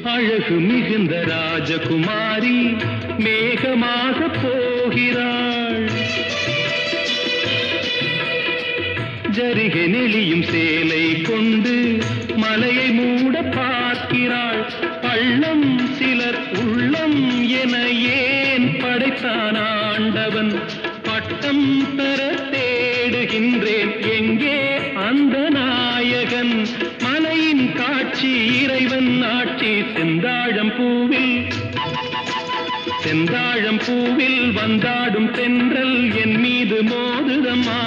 அழகு மிகுந்த ராஜகுமாரி மேகமாக போகிறாள். ஜரிகை நெளியும் சேலை கொண்டு மலையை மூட பார்க்கிறாள். பள்ளம் சிலர் உள்ளம் என ஏன் படைத்தான் ஆண்டவன்? பட்டம் பெற தேடுகின்றேன், எங்கே அந்த நாயகன்? மலையின் காட்சி இறைவன் ஆட்சி. செந்தாழம் பூவில் வந்தாடும் தென்றல் என் மீது மோதுதம்மா.